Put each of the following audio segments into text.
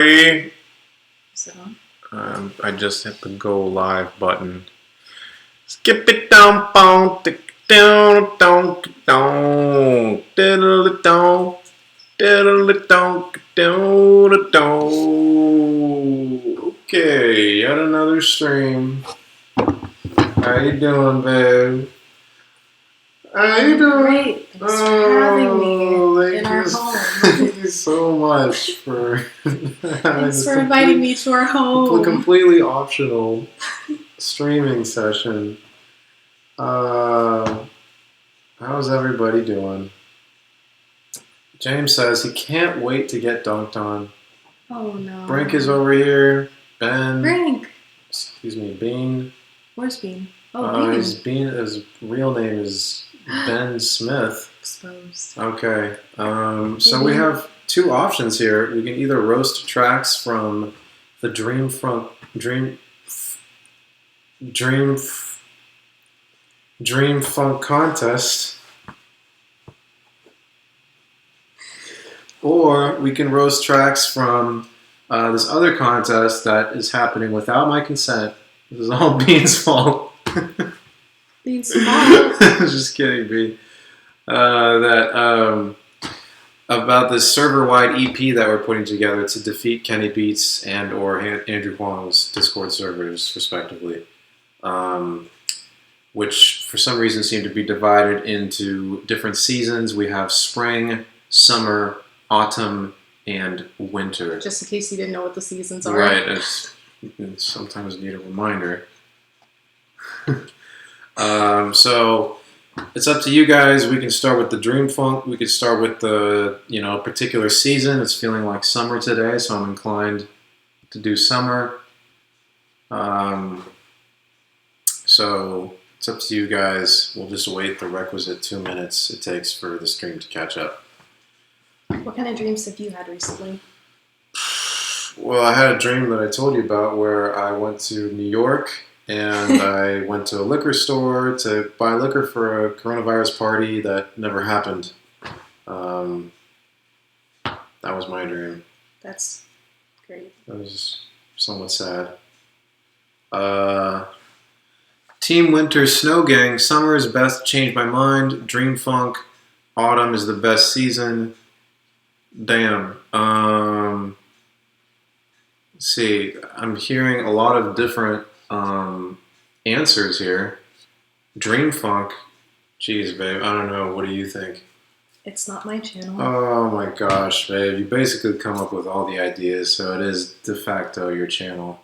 Is it on? I just hit the go live button. Skip it down, boom, tick down, down, down, diddle it down, diddle it down, down, down. Okay, yet another stream. How you doing, babe? How you doing? Great. Thanks for having me in our home. Thank you so much for Thanks for inviting me to our home. Completely optional streaming session. How's everybody doing? James says he can't wait to get dunked on. Oh no. Brink is over here. Ben. Brink. Excuse me, Bean. Where's Bean? Oh, Bean. His real name is Ben Smith. Exposed. Okay. So we have two options here. We can either roast tracks from the Dream Funk contest, or we can roast tracks from this other contest that is happening without my consent. This is all Bean's fault. Bean's fault? Just kidding, Bean. About this server-wide EP that we're putting together to defeat Kenny Beats and or Andrew Huang's Discord servers, respectively, which for some reason seem to be divided into different seasons. We have spring, summer, autumn, and winter. Just in case you didn't know what the seasons are. Right. It's sometimes need a reminder. So it's up to you guys. We can start with the Dream Funk. We could start with the particular season. It's feeling like summer today, so I'm inclined to do summer. So it's up to you guys. We'll just wait the requisite 2 minutes it takes for the stream to catch up. What kind of dreams have you had recently? Well, I had a dream that I told you about where I went to New York and I went to a liquor store to buy liquor for a coronavirus party that never happened. That was my dream. That's great. That was somewhat sad. Team Winter Snow Gang, summer is best, changed my mind. Dream Funk, autumn is the best season. Damn. Let's see, I'm hearing a lot of different answers here. Dream Funk, geez, babe, I don't know. What do you think? It's not my channel. Oh my gosh, babe, you basically come up with all the ideas, so it is de facto your channel.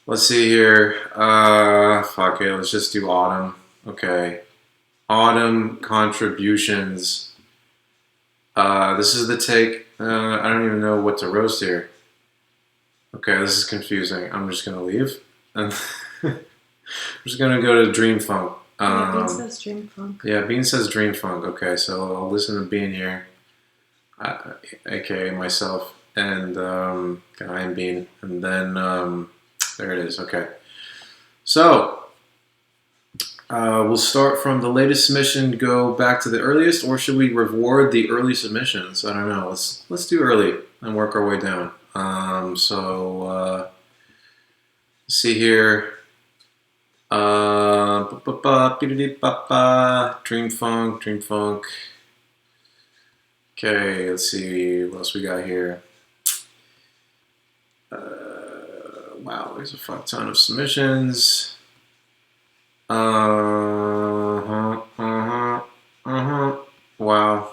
Let's see here. Fuck it, let's just do autumn. Okay, autumn contributions. This is the take. I don't even know what to roast here. Okay, this is confusing. I'm just gonna leave. I'm just gonna go to Dream Funk. Yeah, Bean says Dream Funk. Yeah, Bean says Dream Funk. Okay, so I'll listen to Bean here, aka myself, and I am Bean, and then there it is. Okay, so. We'll start from the latest submission, go back to the earliest, or should we reward the early submissions? I don't know. Let's do early and work our way down. Let's see here. Dream Funk. Okay, let's see what else we got here. Wow, there's a fuck ton of submissions. Wow.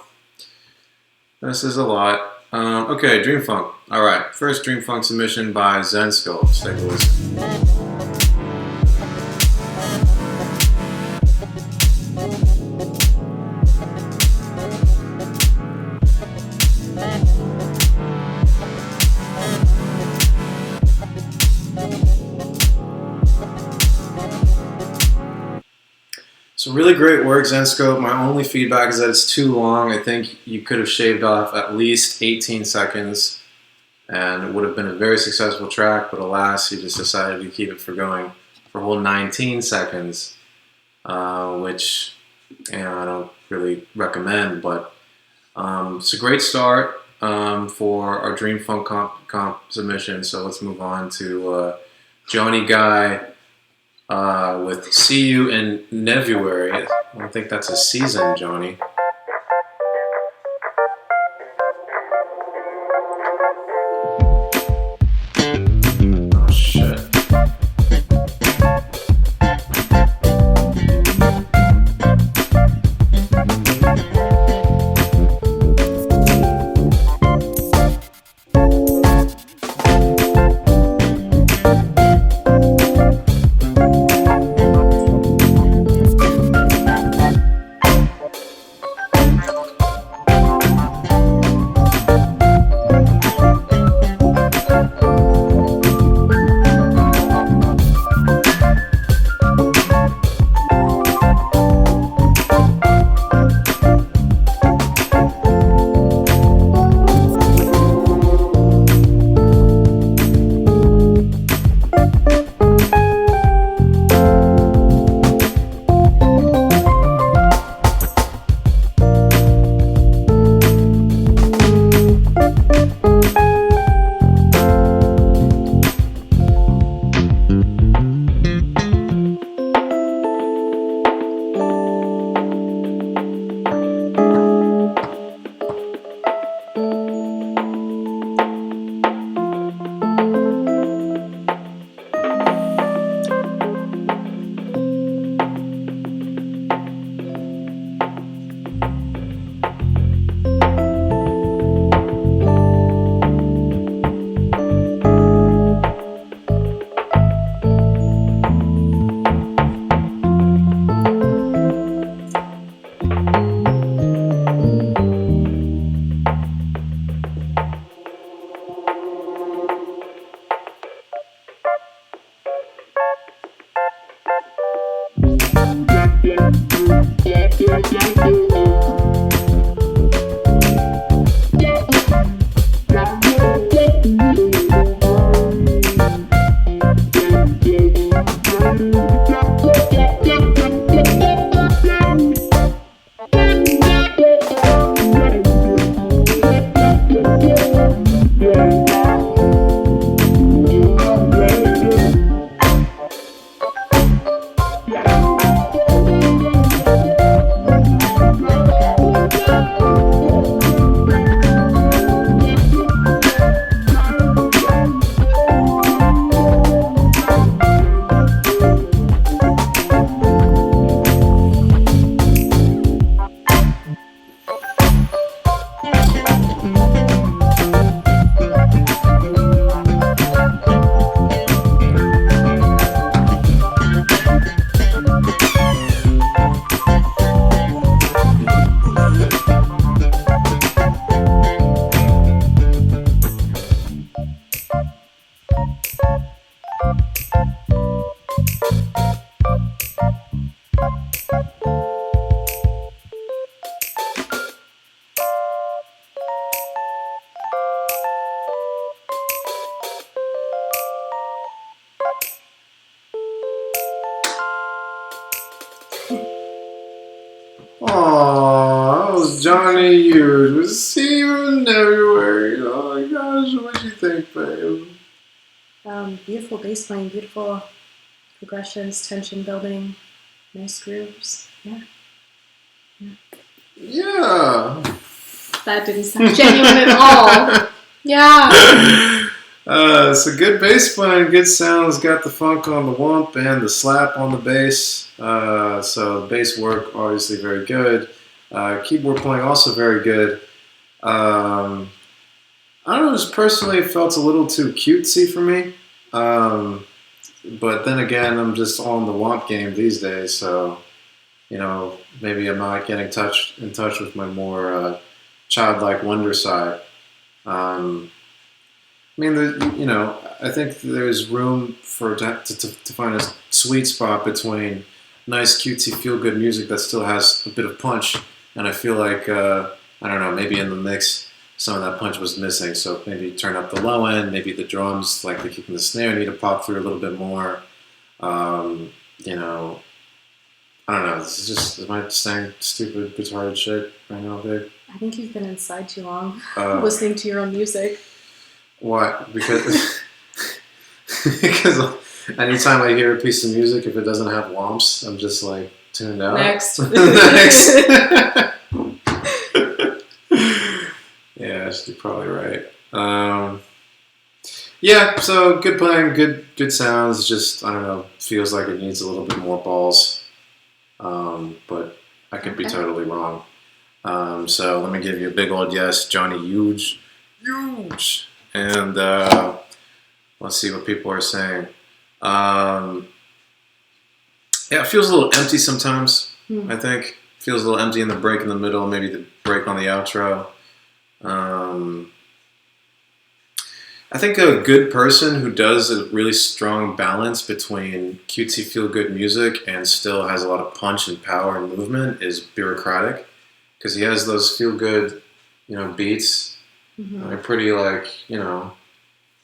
This is a lot. Okay, Dream Funk. Alright, first Dream Funk submission by Zensko. Let's take a listen. So really great work, Zenscope. My only feedback is that it's too long. I think you could have shaved off at least 18 seconds and it would have been a very successful track, but alas, you just decided to keep it for going for a whole 19 seconds, which I don't really recommend, but it's a great start. for our Dream Funk comp submission. So let's move on to Johnny Guy with See You in Nevuary. I don't think that's a season, Johnny. Oh, shit. Aww, that was Johnny Hughes. We see you everywhere. Oh my gosh, what do you think, babe? Beautiful bass line, beautiful progressions, tension building, nice grooves. Yeah. Yeah. That didn't sound genuine at all. Yeah. It's a good bass playing, good sound. It's got the funk on the wump and the slap on the bass. So the bass work obviously very good. Keyboard playing also very good. I don't know, just personally it felt a little too cutesy for me. But then again, I'm just on the womp game these days, so you know, maybe I'm not getting in touch with my more childlike wonder side. I mean, I think there's room to find a sweet spot between nice, cutesy, feel-good music that still has a bit of punch, and I feel like I don't know, maybe in the mix some of that punch was missing. So maybe turn up the low end, maybe the drums, like the kick and the snare, need to pop through a little bit more. You know, I don't know. This is just am I saying stupid, retarded shit right now, babe? I think you've been inside too long, Uh, listening to your own music. what? Because because anytime I hear a piece of music, if it doesn't have womps, I'm just like tuned out. Next. Next. Yeah, you're probably right. Yeah, so good playing, good sounds. Just I don't know, feels like it needs a little bit more balls. But I could be Okay. totally wrong. So let me give you a big old yes, Johnny, huge, huge. And let's see what people are saying. Yeah, it feels a little empty sometimes. Hmm. I think feels a little empty in the break in the middle, maybe the break on the outro. I think a good person who does a really strong balance between cutesy feel good music and still has a lot of punch and power and movement is Bureaucratic, because he has those feel good, beats. Mhm. They're pretty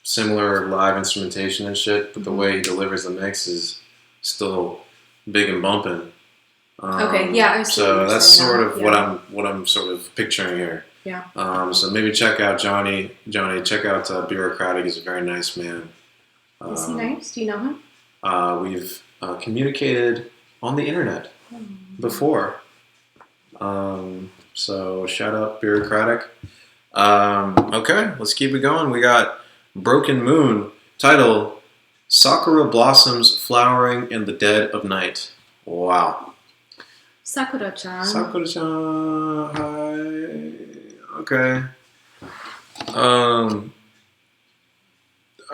similar live instrumentation and shit, but the way he delivers the mix is still big and bumping. Okay, yeah, I see what So you're that's saying sort now, of yeah. what I'm sort of picturing here. Yeah. So maybe check out Johnny. Johnny, check out Bureaucratic. He's a very nice man. Is he nice? Do you know him? We've communicated on the internet before. So shout out Bureaucratic. Okay, let's keep it going. We got Broken Moon, title Sakura Blossoms Flowering in the Dead of Night. Wow. Sakura-chan. Sakura-chan, hi. Okay.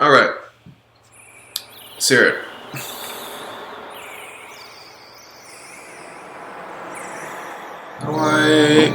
All right. Let's hear it. Kawaii.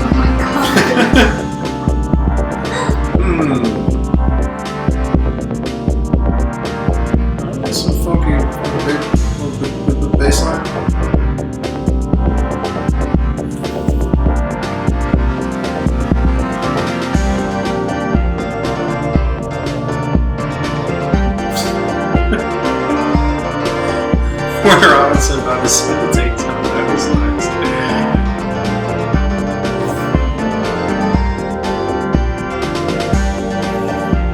Oh my god. Some funky with the bass line. Where Robinson about to sit and take time to have his lines.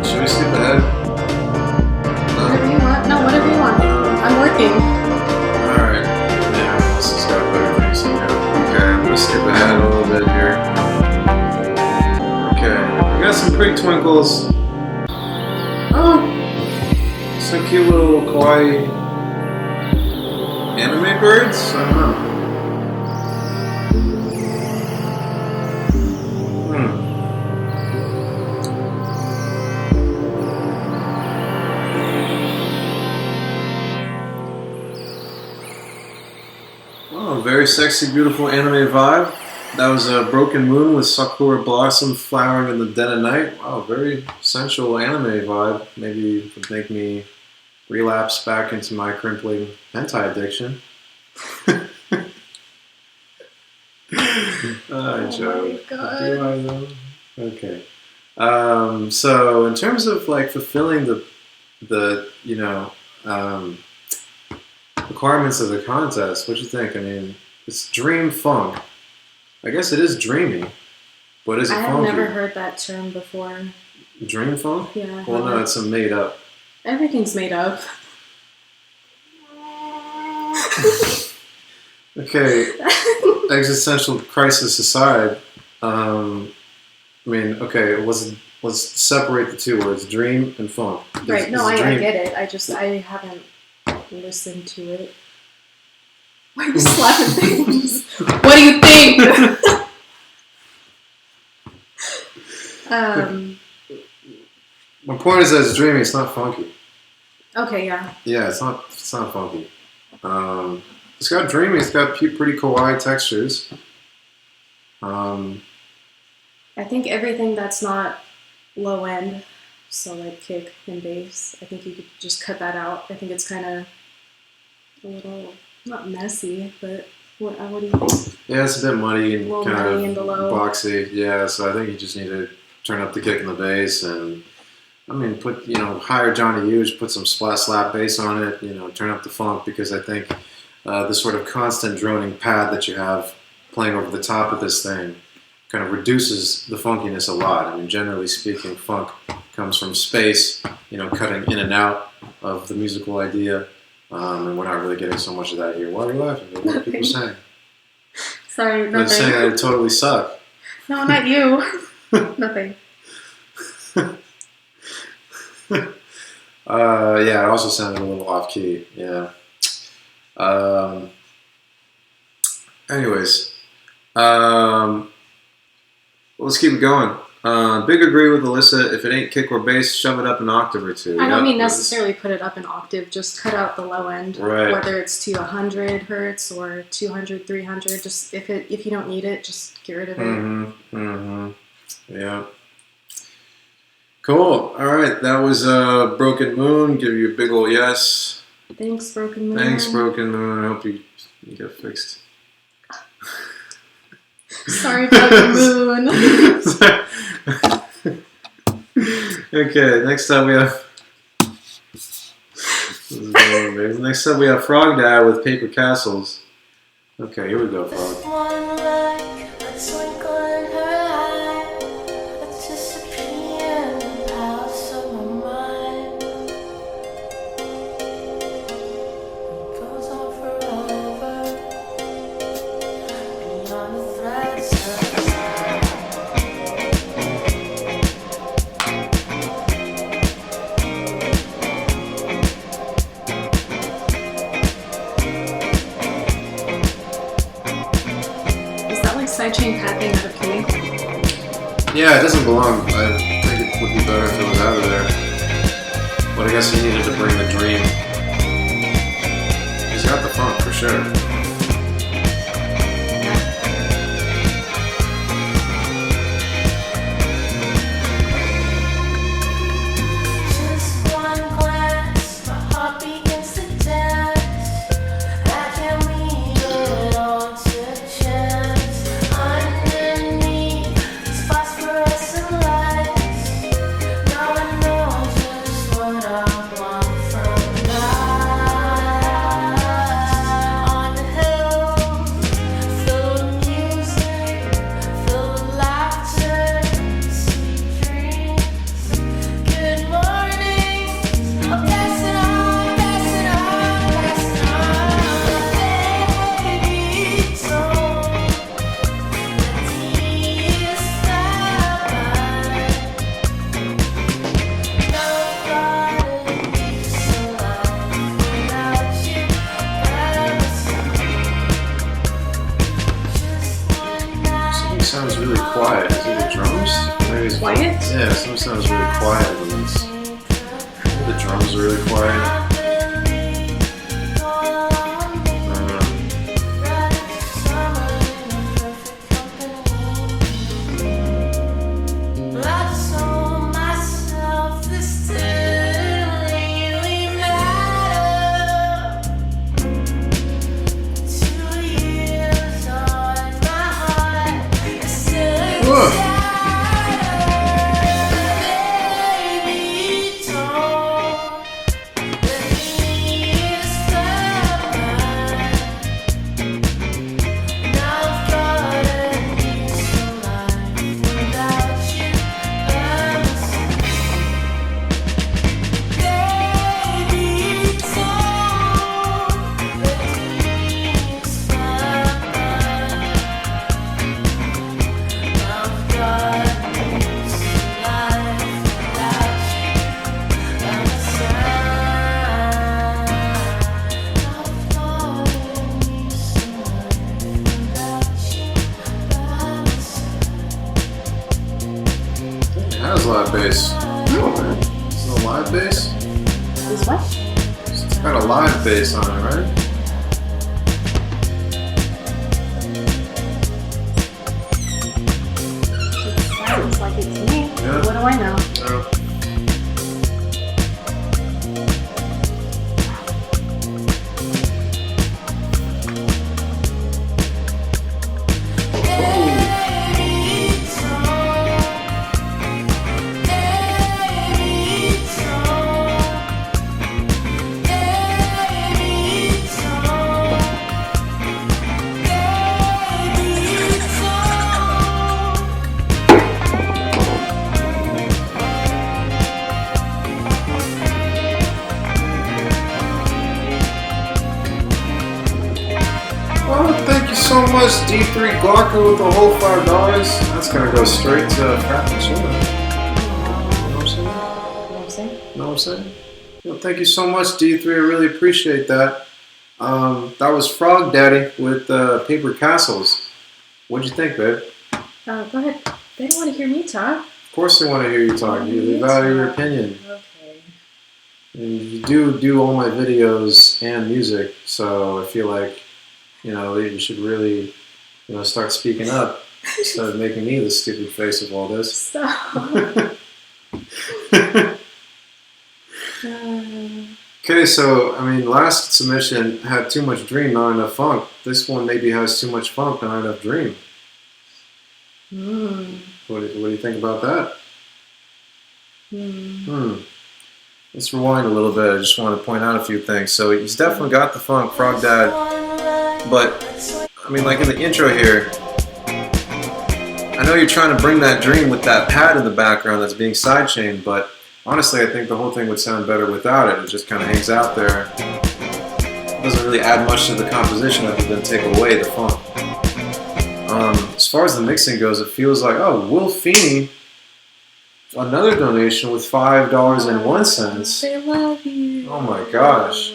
Should we skip ahead? Whatever you want. No, whatever you want. I'm working. Alright. Yeah, this has got better things to do. Okay, I'm gonna skip ahead a little bit here. Okay, we got some pretty twinkles. Oh, some cute little kawaii anime birds? I don't know. Oh, very sexy, beautiful anime vibe. That was a Broken Moon with Sakura Blossom Flowering in the Dead of Night. Wow, very sensual anime vibe. Maybe it would make me relapse back into my crippling hentai addiction. I joke. God. Do I though? Okay. So in terms of like fulfilling the requirements of the contest, what do you think? I mean, it's dream funk. I guess it is dreamy, but is it I have funky? never heard that term before. Dream funk? Yeah. Well, no, it's a made up. Everything's made up. Okay, existential crisis aside, I mean, okay, let's separate the two words, dream and funk. Right. No, I dream, get it. I haven't listened to it. Why are you slapping things? What do you think? My point is that it's dreamy. It's not funky. Okay. Yeah. Yeah, it's not funky. It's got dreamy. It's got pretty kawaii textures. I think everything that's not low end, so like kick and bass, I think you could just cut that out. I think it's kind of a little, not messy, but what do you think? Yeah, it's a bit muddy and Little kind muddy of in the low. boxy. Yeah, so I think you just need to turn up the kick and the bass, and I mean, hire Johnny Huge, put some slap bass on it. Turn up the funk, because I think the sort of constant droning pad that you have playing over the top of this thing kind of reduces the funkiness a lot. I mean, generally speaking, funk comes from space, cutting in and out of the musical idea, and we're not really getting so much of that here. Why are you laughing? What are people saying? Sorry, They're saying nothing. that I totally suck. No, not you. Nothing. Yeah, it also sounded a little off key. Yeah. Anyways, let's keep it going. Big agree with Alyssa. If it ain't kick or bass, shove it up an octave or two. I don't mean Yep. necessarily put it up an octave, just cut out the low end, Right. whether it's to 100 hertz or 200, 300. Just if you don't need it, just get rid of it. Yeah. Cool. All right, that was Broken Moon. Give you a big ol' yes. Thanks, Broken Moon. Thanks, Broken Moon. I hope you get fixed. Sorry about the moon. Okay, next up we have. This is going amazing. Next up we have Frog Dad with Paper Castles. Okay, here we go, Frog. One look, a twinkle in her eye, a disappear in the palace of my mind. It goes on forever, beyond the threats of time. Is that like sidechain pathing out of key? Yeah, it doesn't belong. I think it would be better if it was out of there. But I guess he needed to bring the dream. He's got the funk for sure. Just one glance, my heart begins to dance. I can't leave it all to chance. Underneath these phosphorescent lights, now I know just what I want from life. On the hill, full of music, full of laughter, sweet dreams. Good morning. Oh, pass it on, pass it on, pass it on. Baby, don't let tears stop by. Nobody's alive without you by my side. Just one night. Something sounds really quiet. Is it the drums? Maybe it's Quiet? Yeah, something sounds really quiet when it's. The drums are really quiet. I don't know. I told myself this didn't really matter. It has live bass. It's no live bass? Is what? It's got a live bass on it, right? It sounds like it's me. Yeah. What do I know? No. Well, thank you so much, D3 Glocka, with the whole $5. That's gonna go straight to Frappuccino. You know what I'm saying? You know what I'm saying? You know what I'm saying? Well, thank you so much, D3. I really appreciate that. That was Frog Daddy with Paper Castles. What'd you think, babe? Go ahead. They don't want to hear me talk. Of course they want to hear you talk. You leave out your opinion. Okay. And you do all my videos and music, so I feel like, you should really, start speaking up instead of making me the stupid face of all this. Stop. Okay, so, last submission had too much dream, not enough funk. This one maybe has too much funk, not enough dream. What do you think about that? Let's rewind a little bit. I just want to point out a few things. So he's definitely got the funk, Frog Dad. But, like in the intro here, I know you're trying to bring that dream with that pad in the background that's being sidechained, but honestly, I think the whole thing would sound better without it. It just kind of hangs out there. It doesn't really add much to the composition other than take away the funk. As far as the mixing goes, it feels like, Will Feeney, another donation with $5.01. They love you. Oh my gosh.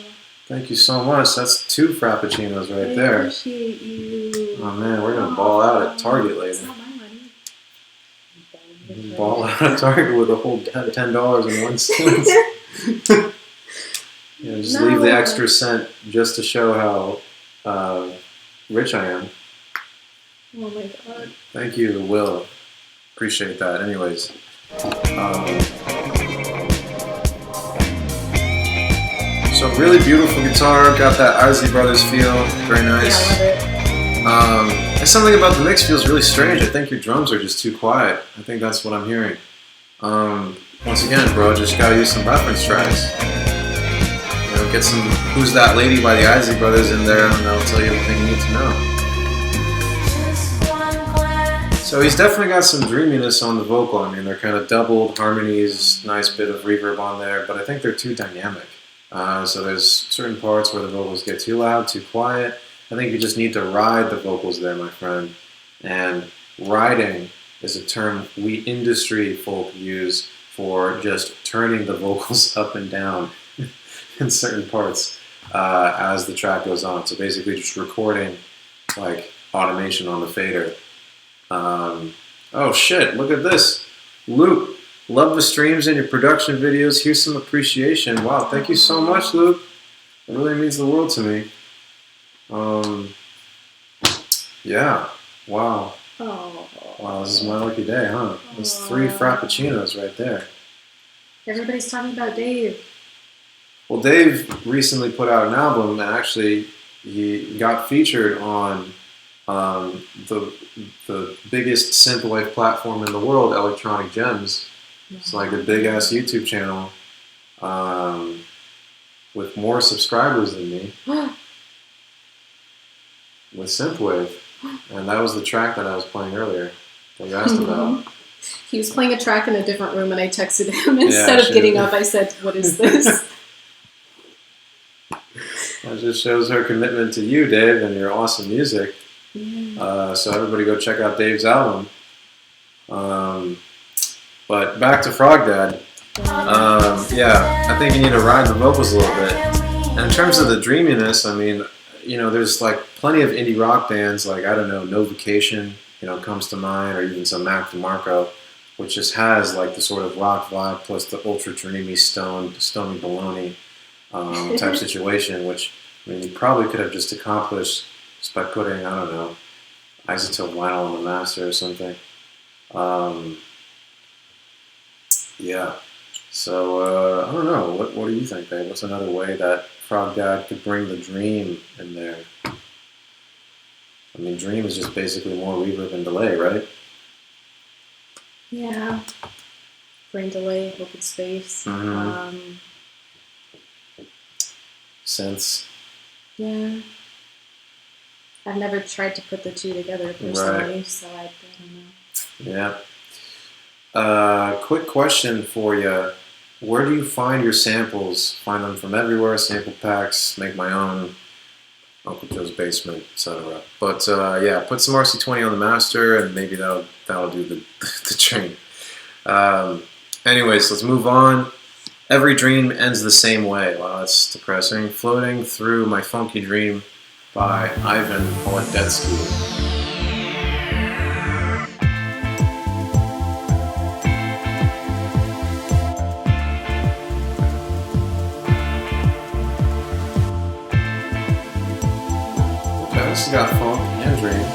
Thank you so much. That's 2 Frappuccinos right there. I appreciate you. Oh man, we're going to ball out at Target It's later. not my money. Ball out at Target with a whole $10.01. Just leave the extra cent just to show how rich I am. Oh my god. Thank you, Will. Appreciate that. Anyways. So really beautiful guitar. Got that Isley Brothers feel. Very nice. Yeah, I love it. And something about the mix feels really strange. I think your drums are just too quiet. I think that's what I'm hearing. Once again, bro, just gotta use some reference tracks. Get some Who's That Lady by the Isley Brothers in there, and that'll tell you everything you need to know. So he's definitely got some dreaminess on the vocal. They're kind of doubled harmonies, nice bit of reverb on there, but I think they're too dynamic. So there's certain parts where the vocals get too loud, too quiet. I think you just need to ride the vocals there, my friend. And riding is a term we industry folk use for just turning the vocals up and down in certain parts as the track goes on. So basically just recording like automation on the fader. Oh shit, look at this. Luke, love the streams and your production videos. Here's some appreciation. Wow, thank you so much, Luke. It really means the world to me. Yeah, wow. Oh. Wow, this is my lucky day, huh? That's 3 Frappuccinos right there. Everybody's talking about Dave. Well, Dave recently put out an album, and actually he got featured on the biggest synthwave platform in the world, Electronic Gems. It's like a big ass YouTube channel with more subscribers than me with synthwave, and that was the track that I was playing earlier that you asked about. He was playing a track in a different room, and I texted him instead Yeah, of getting up. I said, "What is this?" That just shows her commitment to you, Dave, and your awesome music. Yeah. So everybody go check out Dave's album. But back to Frog Dad. Yeah, I think you need to ride the vocals a little bit. And in terms of the dreaminess, I mean, there's like plenty of indie rock bands, like, I don't know, No Vacation, comes to mind, or even some Mac DeMarco, which just has like the sort of rock vibe plus the ultra dreamy stony baloney type situation, which, I mean, you probably could have just accomplished just by putting, I don't know, isotope vinyl on the master or something. Yeah. So, I don't know. What do you think, babe? What's another way that Frog Dad could bring the dream in there? I mean, dream is just basically more reverb and delay, right? Yeah. Brain delay, open space. Mm-hmm. Synths. Yeah. I've never tried to put the two together personally, so I don't know. Yeah. Quick question for you. Where do you find your samples? Find them from everywhere, sample packs, make my own, Uncle Joe's Basement, etc. But yeah, put some RC20 on the master, and maybe that'll do the train. Anyways, let's move on. Every dream ends the same way. Wow, that's depressing. Floating Through My Funky Dream by Ivan Poladetsky. This has got funk and dream.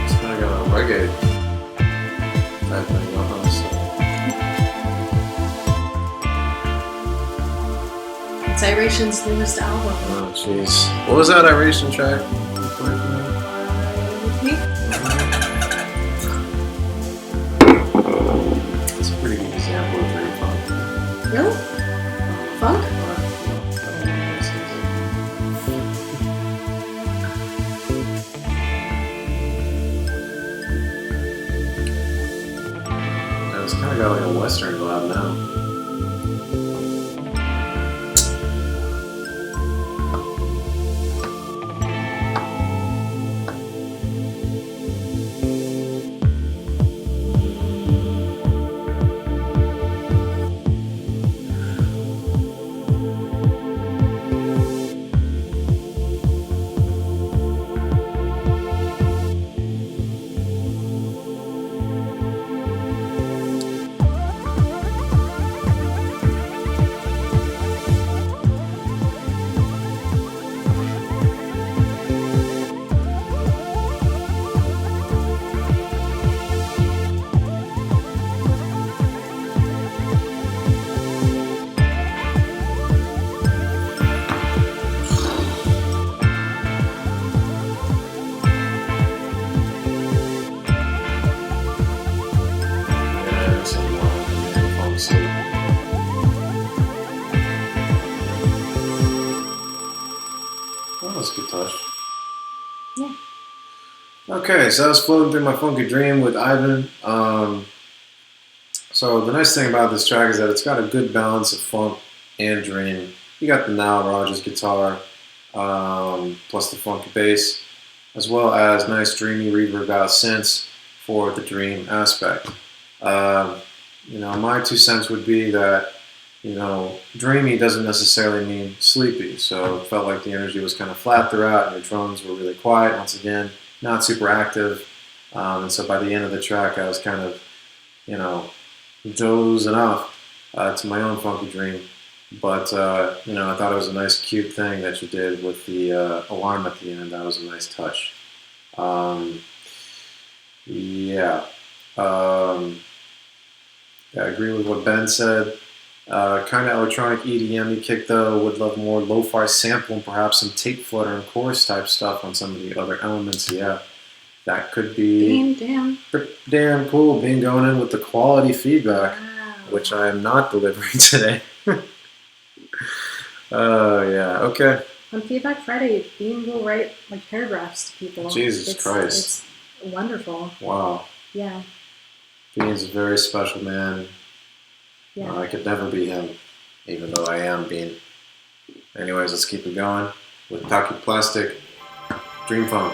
It's kind of got a reggae type thing going on. It's Iration's newest album. Oh, jeez. What was that Iration track? It's a pretty good example of dream funk. Really? Funk? It's kind of got like a western vibe now. That's a good touch. Yeah. Okay, so I was floating through my funky dream with Ivan. So the nice thing about this track is that it's got a good balance of funk and dream. You got the Nile Rodgers guitar, plus the funky bass, as well as nice dreamy reverb out synths for the dream aspect. My 2 cents would be that dreamy doesn't necessarily mean sleepy. So it felt like the energy was kind of flat throughout, and your drums were really quiet, once again, not super active. And so by the end of the track, I was kind of, dozing off to my own funky dream. But, I thought it was a nice, cute thing that you did with the alarm at the end. That was a nice touch. Yeah. Yeah, I agree with what Ben said. Kind of electronic EDM kick though. Would love more lo-fi sample and perhaps some tape flutter and chorus type stuff on some of the other elements. Yeah, that could be pretty damn cool. Being going in with the quality feedback, Wow. which I am not delivering today. Yeah, okay. On Feedback Friday, Bean will write like paragraphs to people. Jesus Christ. It's wonderful. Wow. Yeah. Bean's a very special man. Yeah. I could never be him, even though I am Bean. Anyways, let's keep it going with Taki Plastic, Dream Funk.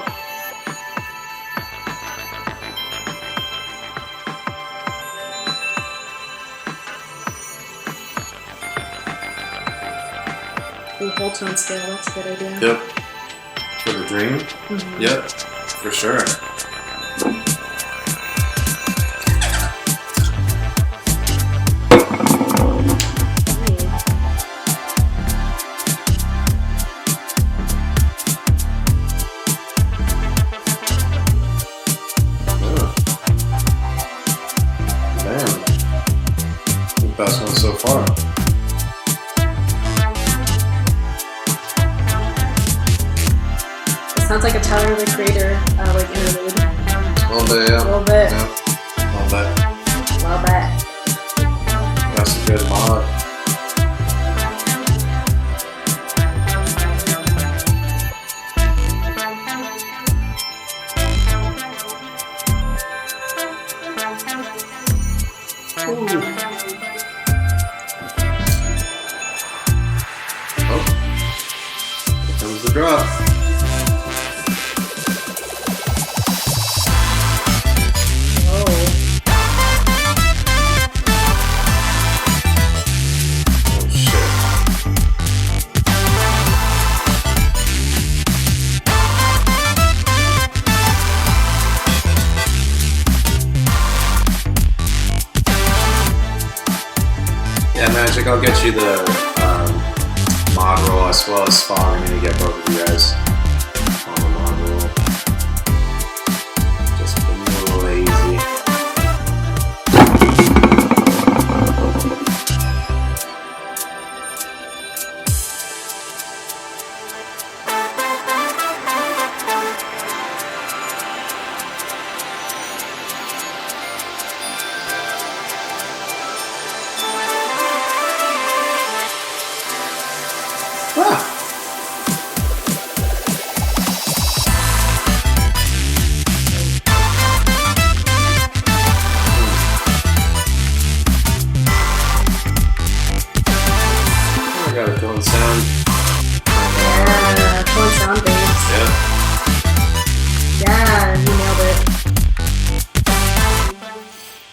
The whole tone scale, that's a good idea. Yep. For the dream? Mhm. Yep, for sure. Damn. The best one so far. It sounds like a Tyler the Creator like interlude. A little bit, yeah. A little bit. Yeah. A little bit. Love that. That's a good mod. Oh, here comes the drop. Oh. Oh shit. Yeah, Magic, I'll get you the mod roll as well as Fog. I'm gonna get both of you guys on the mod roll. Just being a little lazy. Ah! Oh, I got a tone sound. Yeah, tone sound bass. Yeah. Yeah, you nailed it.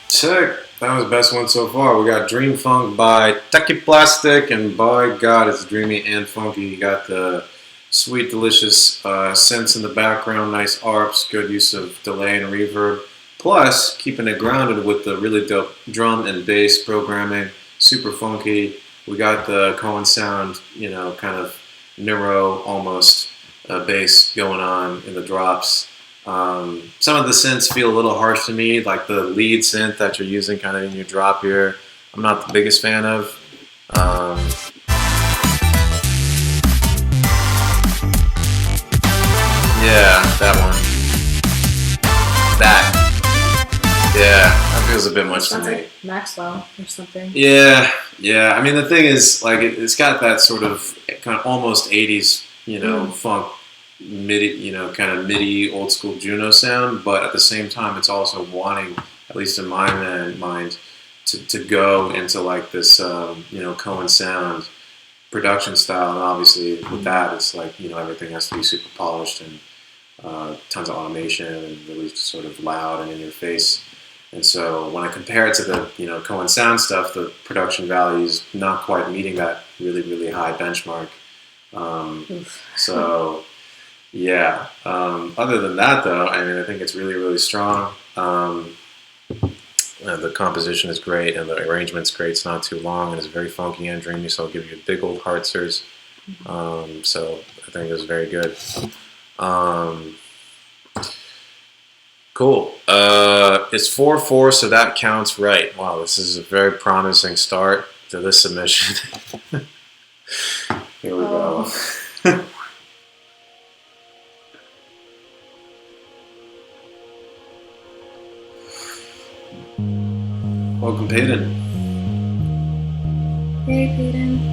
Sick. That was the best one so far. We got Dream Funk by Taki Plastic, and by God, it's dreamy and funky. You got the sweet, delicious synths in the background, nice arps, good use of delay and reverb. Plus, keeping it grounded with the really dope drum and bass programming, super funky. We got the Cohen sound, kind of neuro almost bass going on in the drops. Some of the synths feel a little harsh to me, like the lead synth that you're using kind of in your drop here. I'm not the biggest fan of. Yeah, that one. That. Yeah, that feels a bit much to Sounds me. like Maxwell or something. Yeah. I mean, the thing is, like, it's got that sort of kind of almost 80s, funk, MIDI, kind of MIDI, old school Juno sound, but at the same time, it's also wanting, at least in my mind, to go into like this, Cohen sound production style, and obviously with that, it's like, everything has to be super polished and tons of automation and really sort of loud and in your face. And so when I compare it to the, Cohen sound stuff, the production value is not quite meeting that really, really high benchmark. So, yeah. Other than that, though, I mean, I think it's really, really strong. The composition is great, and the arrangement's great. It's not too long, and it's very funky and dreamy, so I'll give you big old heartsers. So I think it was very good. Cool. It's 4-4, so that counts right. Wow, this is a very promising start to this submission. Here we go. Welcome, Peyton. Hey, Peyton.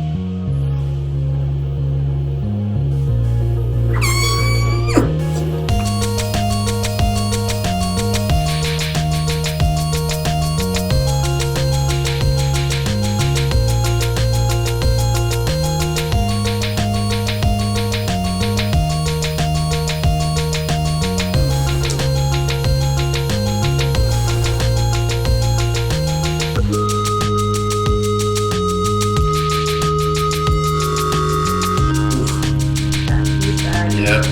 He's back. Yep.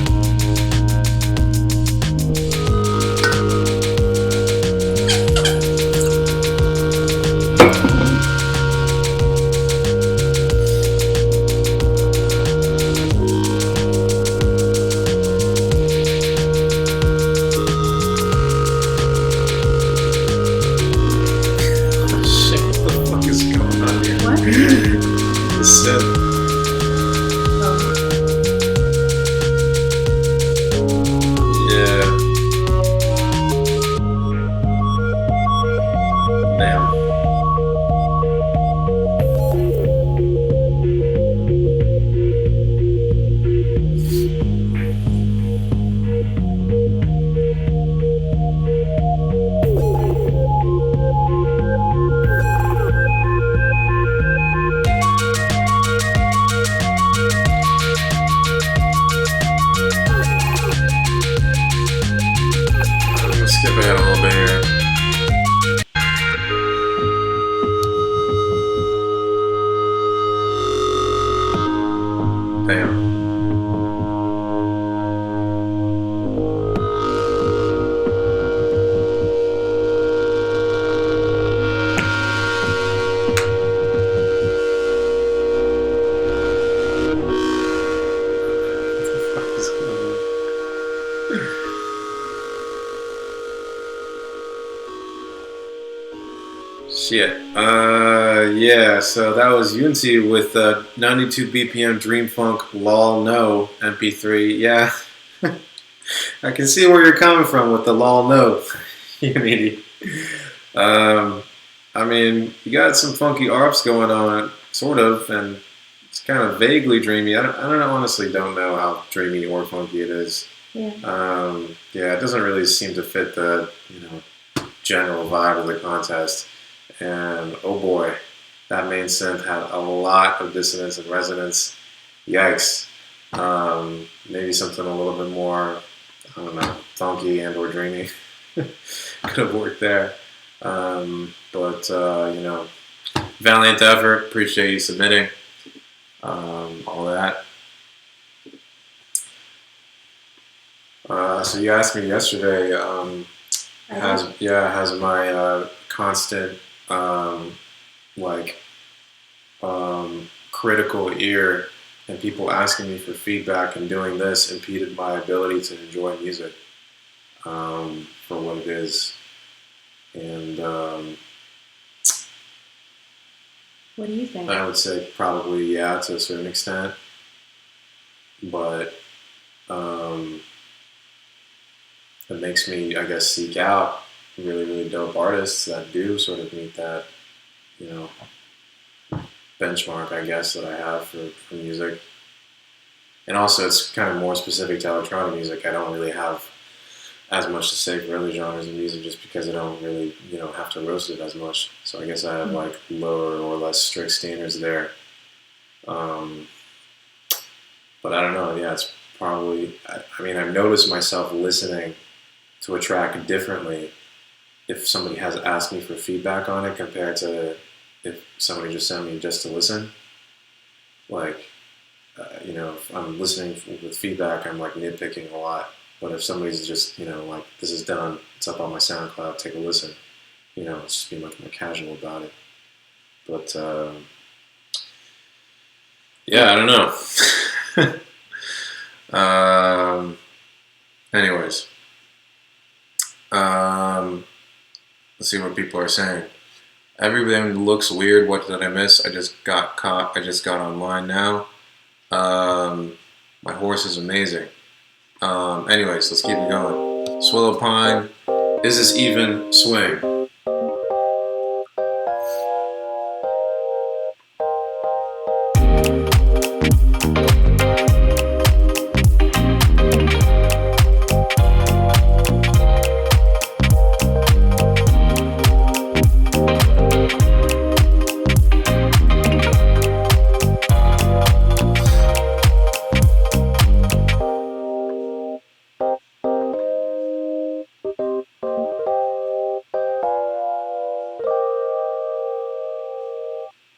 Shit, what the fuck is going on here? What? The synth. Oh. Yeah. Damn. I'm gonna skip ahead a little bit here. Damn. What the fuck is going on? Shit. Yeah, so that was Unity with 92 BPM Dream Funk Lol No MP3. Yeah. I can see where you're coming from with the Lol No, Unity. I mean, you got some funky ARPs going on, sort of, and it's kind of vaguely dreamy. I don't know, honestly don't know how dreamy or funky it is. Yeah. Yeah, it doesn't really seem to fit the, general vibe of the contest. And oh boy, that main synth had a lot of dissonance and resonance. Yikes. Maybe something a little bit more, I don't know, funky and or dreamy could have worked there. But valiant effort. Appreciate you submitting. All that. So you asked me yesterday, has my constant critical ear and people asking me for feedback and doing this impeded my ability to enjoy music for what it is. And What do you think? I would say probably yeah to a certain extent, but it makes me, I guess, seek out really, really dope artists that do sort of meet that, benchmark, I guess, that I have for music. And also, it's kind of more specific to electronic music. I don't really have as much to say for other genres of music just because I don't really, have to roast it as much. So I guess I have like lower or less strict standards there. But I don't know. Yeah, it's probably. I mean, I've noticed myself listening to a track differently if somebody has asked me for feedback on it compared to if somebody just sent me just to listen. Like, if I'm listening with feedback, I'm like nitpicking a lot. But if somebody's just, like, this is done, it's up on my SoundCloud, take a listen, it's just being like more casual about it. But, yeah, I don't know. Anyways. Let's see what people are saying. Everything looks weird. What did I miss? I just got caught. I just got online now. My horse is amazing. Anyways, let's keep it going. Swallow Pine. Is this even swing?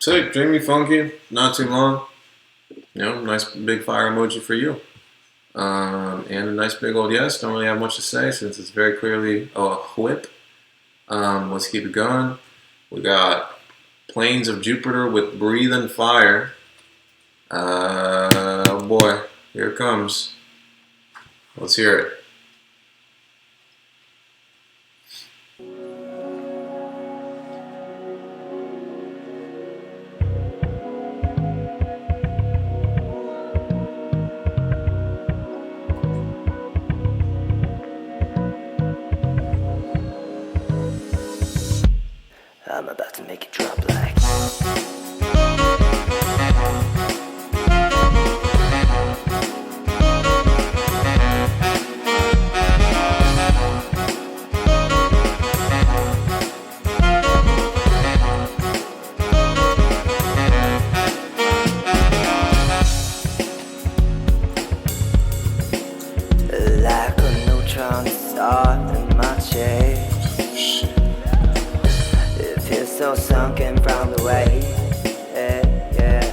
Sick, Dreamy Funky, not too long. You know, nice big fire emoji for you. And a nice big old yes. Don't really have much to say since it's very clearly a whip. Let's keep it going. We got Plains of Jupiter with Breathing Fire. Oh boy, here it comes. Let's hear it. I'm about to make it drop like a neutron star in my chest. So sunken from the way, yeah.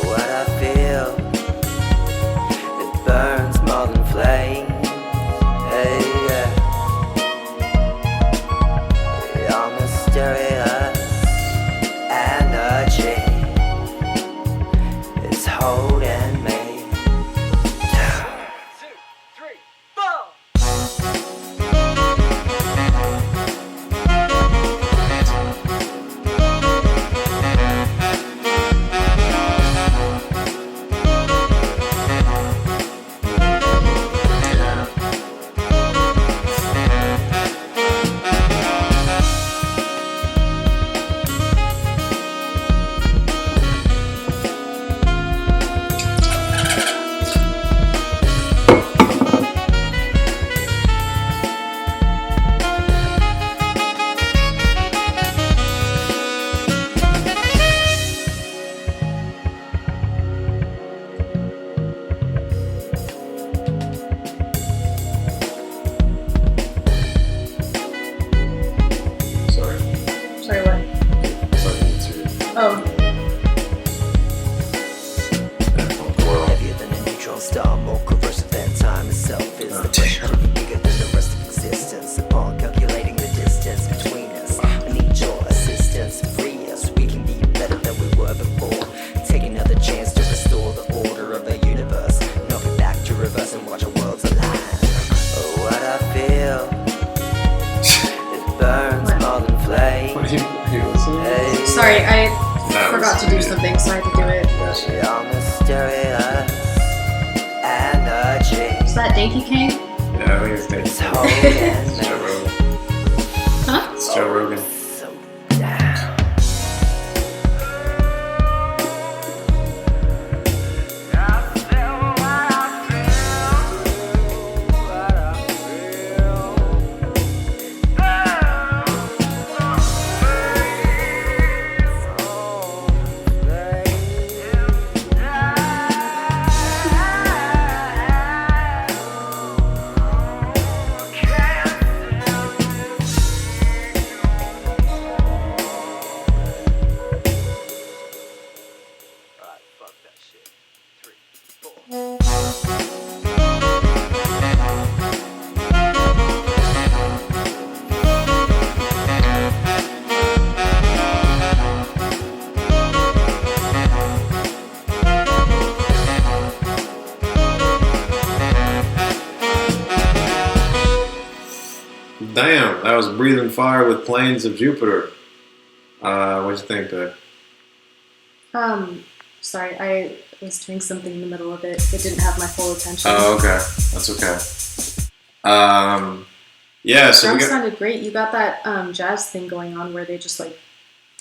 What I feel, it burns more than flames, yeah. Your mysterious energy is holding me. Sorry, what? Oh. Heavier than a neutron star, more corrosive than time itself. Is the pressure bigger than the rest of existence? Upon calculating the distance between us, I need your assistance to free us. We can be better than we were before. Take another chance to restore the order of the universe. Knock it back to reverse and watch our worlds align. Oh, what I feel, it burns more than flame. What are you listening? Hey, Sorry, I forgot to do something, so I had to do it. your mysterious energy. Is that Dainty King? Yeah, I think it's It's Dave. holding It's Joe me Rogan. Huh? It's Joe Rogan. so down. breathing fire with plains of Jupiter. What'd you think, babe? Sorry, I was doing something in the middle of it. It didn't have my full attention. Oh, okay. That's okay. Yeah, so we Drums got... sounded great. You got that jazz thing going on where they just like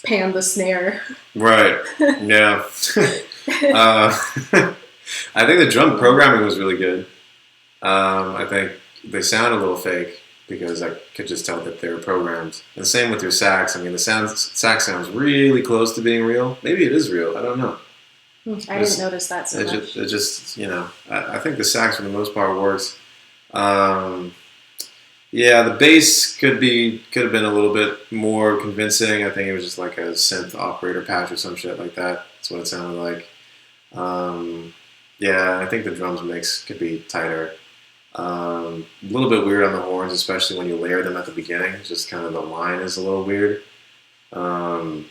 pan the snare. Right. Yeah. I think the drum programming was really good. I think they sound a little fake because I could just tell that they were programmed. And same with your sax. I mean, the sax sounds really close to being real. Maybe it is real. I don't know. I didn't notice that so much. It just, you know, I think the sax for the most part works. Yeah, the bass could have been a little bit more convincing. I think it was just like a synth operator patch or some shit like that. That's what it sounded like. Yeah, I think the drums mix could be tighter. A little bit weird on the horns, especially when you layer them at the beginning. Just kind of the line is a little weird. And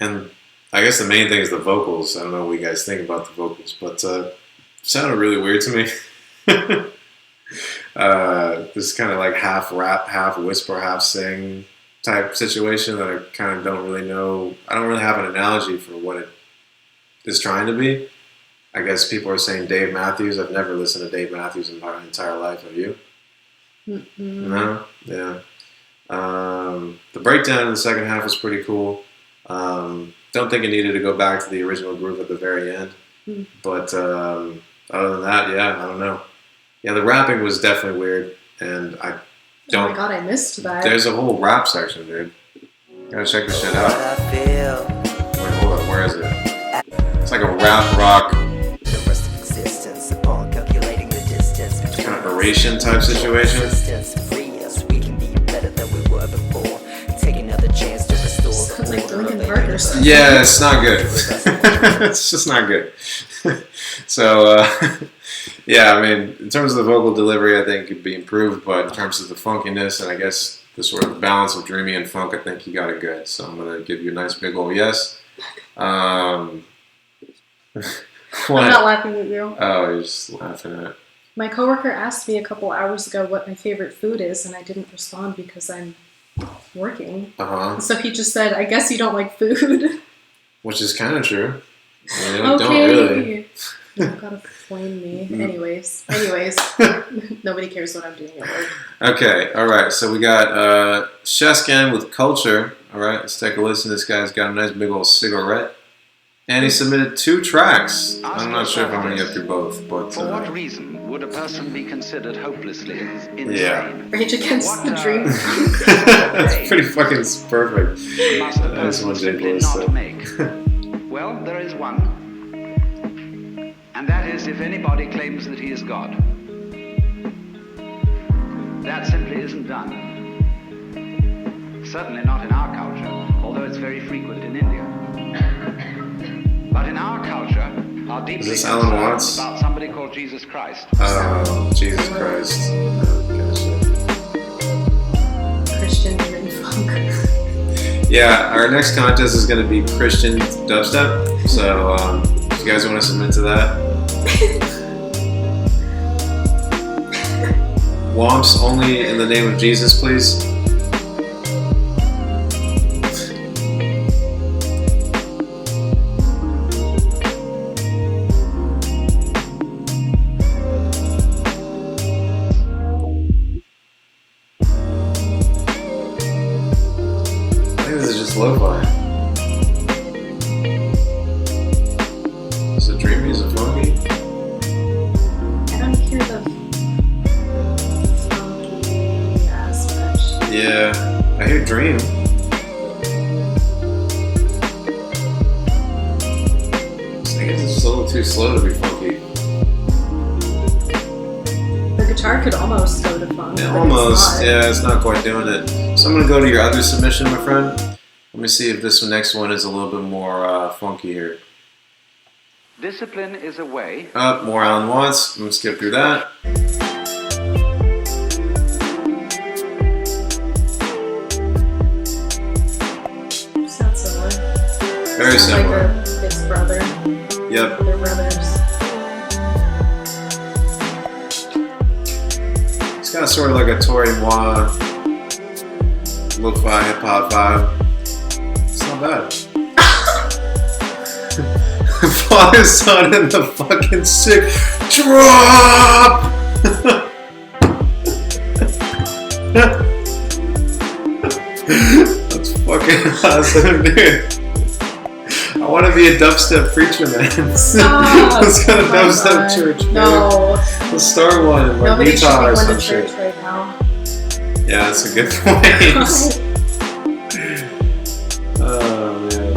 I guess the main thing is the vocals. I don't know what you guys think about the vocals, but it sounded really weird to me. This kind of like half rap, half whisper, half sing type situation that I kind of don't really know. I don't really have an analogy for what it is trying to be. I guess people are saying Dave Matthews. I've never listened to Dave Matthews in my entire life. Have you? No? Yeah. The breakdown in the second half was pretty cool. Don't think it needed to go back to the original groove at the very end. But other than that, yeah, I don't know. Yeah, the rapping was definitely weird, and I don't... Oh my god, I missed that. There's a whole rap section, dude. Gotta check this shit out. Wait, hold on, where is it? It's like a rap rock... kind of oration type situation. Sounds like Linkin Park or something. Yeah, it's not good. It's just not good. So, yeah, I mean, in terms of the vocal delivery, I think it could be improved, but in terms of the funkiness and I guess the sort of balance of dreamy and funk, I think you got it good. So I'm going to give you a nice big old yes. I'm not laughing at you. Oh, you're just laughing at it. My coworker asked me a couple hours ago what my favorite food is, and I didn't respond because I'm working. So he just said, I guess you don't like food. Which is kind of true. I mean, I Okay. don't really. You've got to flame me. Anyways. Nobody cares what I'm doing at work. Okay, alright, so we got Sheskan with Culture. Alright, let's take a listen. This guy's got a nice big old cigarette. And he submitted 2 tracks. I'm not sure if I'm going to get through both, but... For what reason would a person be considered hopelessly insane? Yeah. Rage Against the Dream. That's pretty fucking perfect. Must a That's one person Jake simply Lewis not said. make? Well, there is one. And that is if anybody claims that he is God. That simply isn't done. Certainly not in our culture, although it's very frequent in India. But in our culture, our deeply Is this Alan concerns Watts? about somebody called Jesus Christ. Oh, Jesus Christ. Christian written funk. Yeah, our next contest is going to be Christian dubstep. So, if you guys want to submit to that. Womps only in the name of Jesus, please. I think this is just lo-fi. Is it dreamy? Is it funky? I don't hear the funky as much. Yeah, I hear dream. I guess it's just a little too slow to be funky. The guitar could almost go to funk. Yeah, but almost. It's not. Yeah, it's not quite doing it. So I'm gonna go to your other submission, my friend. Let me see if this next one is a little bit more funky here. Discipline is a way. More Alan Watts. I'm gonna skip through that. Sounds similar. Very Sounds similar. Like his brother. Yep. They're brothers. It's got sort of like a Tori Moi lo-fi hip hop vibe. It's not bad. Father, son, and the fucking sick drop. That's fucking awesome, dude. I want to be a dubstep preacher, man. Stop. Let's go to Oh my dubstep God. church, man. No. Let's start one in like Nobody should Utah be or going some to church shit. right now. Yeah, that's a good point. Oh man.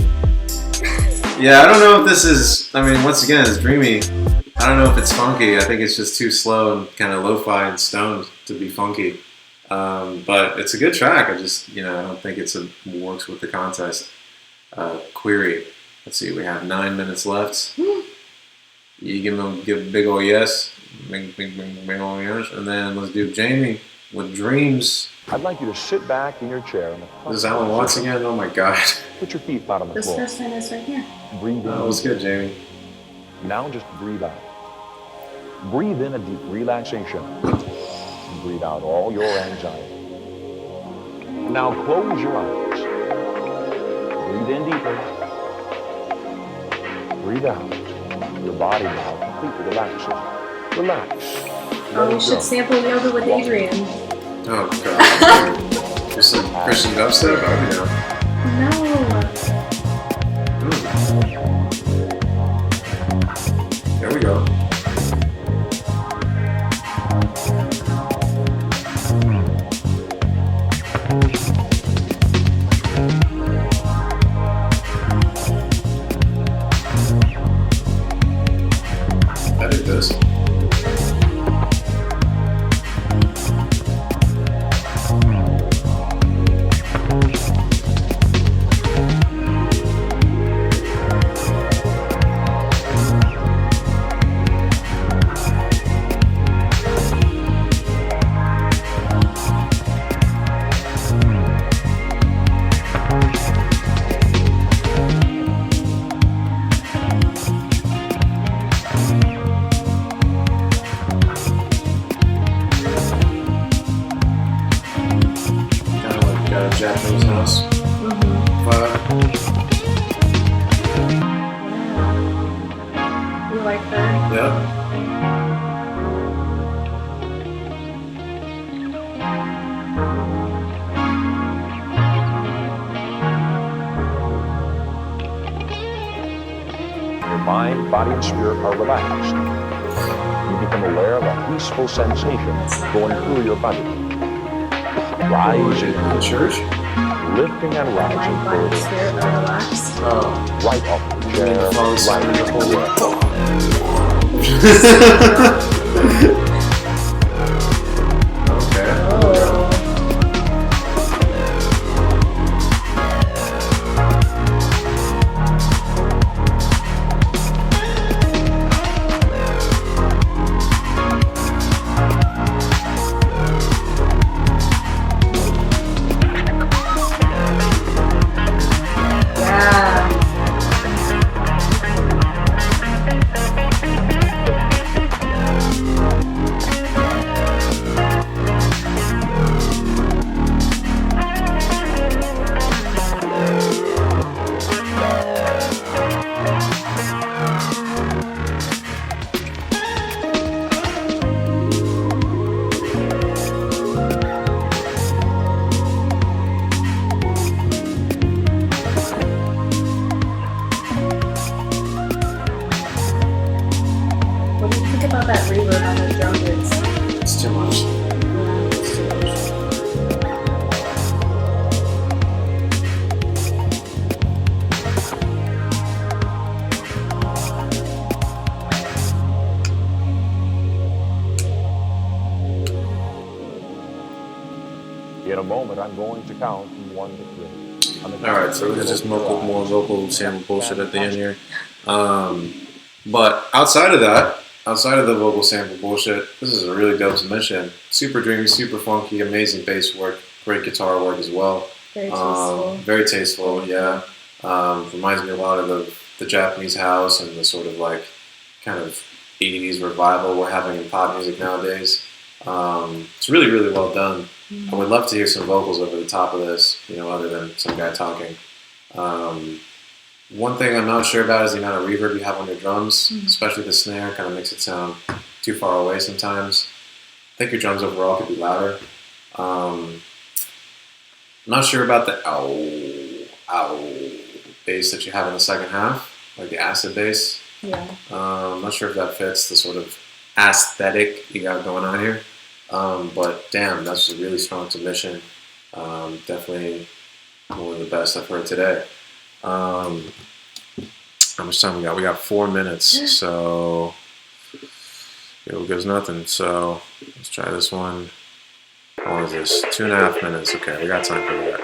Yeah, I don't know if this is. I mean, once again, it's dreamy. I don't know if it's funky. I think it's just too slow and kind of lo-fi and stoned to be funky. But it's a good track. I just, I don't think it's works with the contest. Query. Let's see. We have 9 minutes left. You give a big ol' yes, big ol' yes, and then let's do Jamie with Dreams. I'd like you to sit back in your chair. In the This is Alan Watts again. Oh my God. Put your feet flat on the This floor. first line is right here. Breathe in. That was good, Jamie. Now just breathe out. Breathe in a deep relaxation. And breathe out all your anxiety. Now close your eyes. Breathe in deeper. Breathe out. Your body now completely relaxes. Relax. Oh, we should sample yoga with Adrian. Oh God. Christian dubstep? I don't know. No. There we go. I did this. Kind of like Japanese house. You like her? Yep. Your mind, body, and spirit are relaxed. You become aware of a peaceful sensation going through your body. Rising, In the church? lifting and rising Mind, body, further. spirit are relaxed. Oh. Right up the chair, the phone sound right is into the Okay. Oh. Yeah. What do you think about that reverb on the drum hits? It's too much. Yeah. It's too much. In a moment, I'm going to count from 1 to 3. On the All right, count so of there's just three, more vocal sample bullshit at the end here. But outside of the vocal sample bullshit, this is a really dope submission. Super dreamy, super funky, amazing bass work, great guitar work as well. Very tasteful. Very tasteful, yeah. Reminds me a lot of the Japanese house and the sort of like kind of 80s revival we're having in pop music nowadays. It's really, really well done. I would love to hear some vocals over the top of this, you know, other than some guy talking. One thing I'm not sure about is the amount of reverb you have on your drums, especially the snare. Kind of makes it sound too far away sometimes. I think your drums overall could be louder. I'm not sure about the ow bass that you have in the second half, like the acid bass. Yeah. I'm not sure if that fits the sort of aesthetic you got going on here. But damn, that's a really strong submission. Definitely one of the best I've heard today. How much time we got? We got 4 minutes, so it goes nothing. So let's try this one. How long is this? 2.5 minutes. Okay, we got time for that.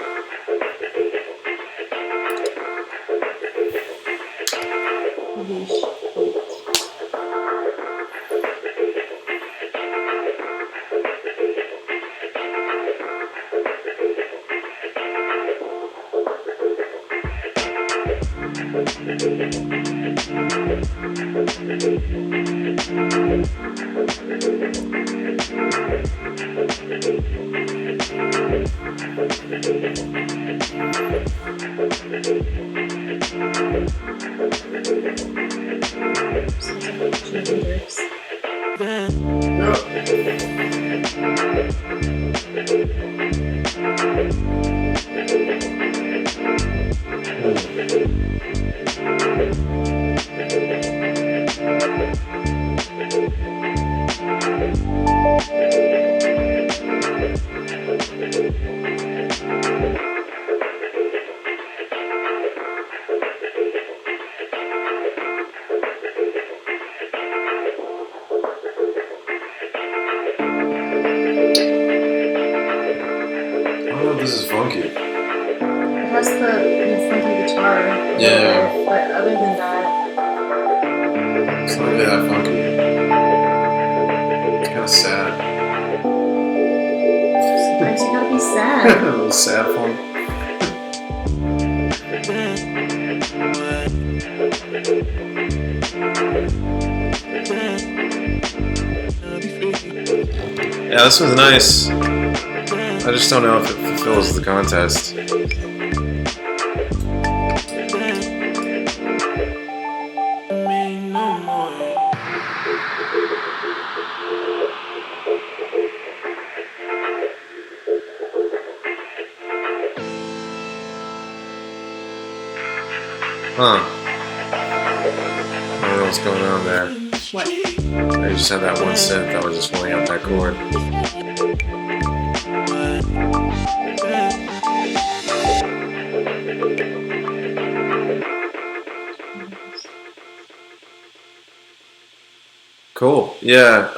This is funky. It has the funky guitar. Yeah. But other than that, It's not really that funky. It's kind of sad. sometimes you gotta be A sad. little sad funk. Yeah, this one's nice. I just don't know if it fulfills the contest. Huh. I don't know what's going on there. What? I just had that one synth that was just pulling out that chord. Cool. Yeah.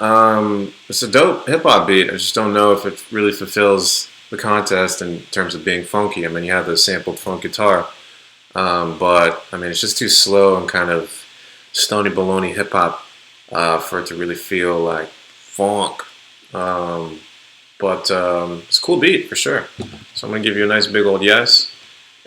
It's a dope hip hop beat. I just don't know if it really fulfills the contest in terms of being funky. I mean, you have the sampled funk guitar, but I mean, it's just too slow and kind of stony baloney hip hop for it to really feel like funk. But it's a cool beat for sure. So I'm gonna give you a nice big old yes.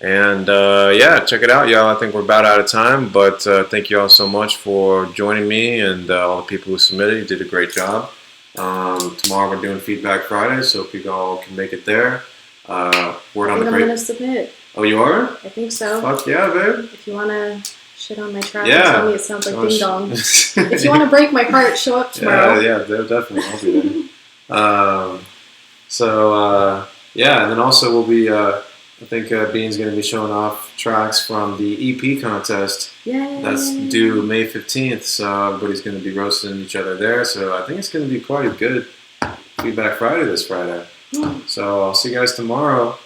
And yeah, check it out, y'all. I think we're about out of time, but thank you all so much for joining me and all the people who submitted. You did a great job. Tomorrow we're doing Feedback Friday, so if you all can make it there. Word on the I'm great. gonna submit. Oh, you are? I think so. Fuck yeah, babe. If you wanna shit on my track Yeah. and tell me it sounds like Oh, ding dong. If you wanna break my heart, show up tomorrow. Yeah, definitely. I'll be there. Yeah, and then also we'll be. I think Bean's going to be showing off tracks from the EP contest. Yay. That's due May 15th, so everybody's going to be roasting each other there. So I think it's going to be quite a good Feedback Friday this Friday. So I'll see you guys tomorrow.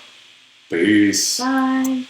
Peace. Bye.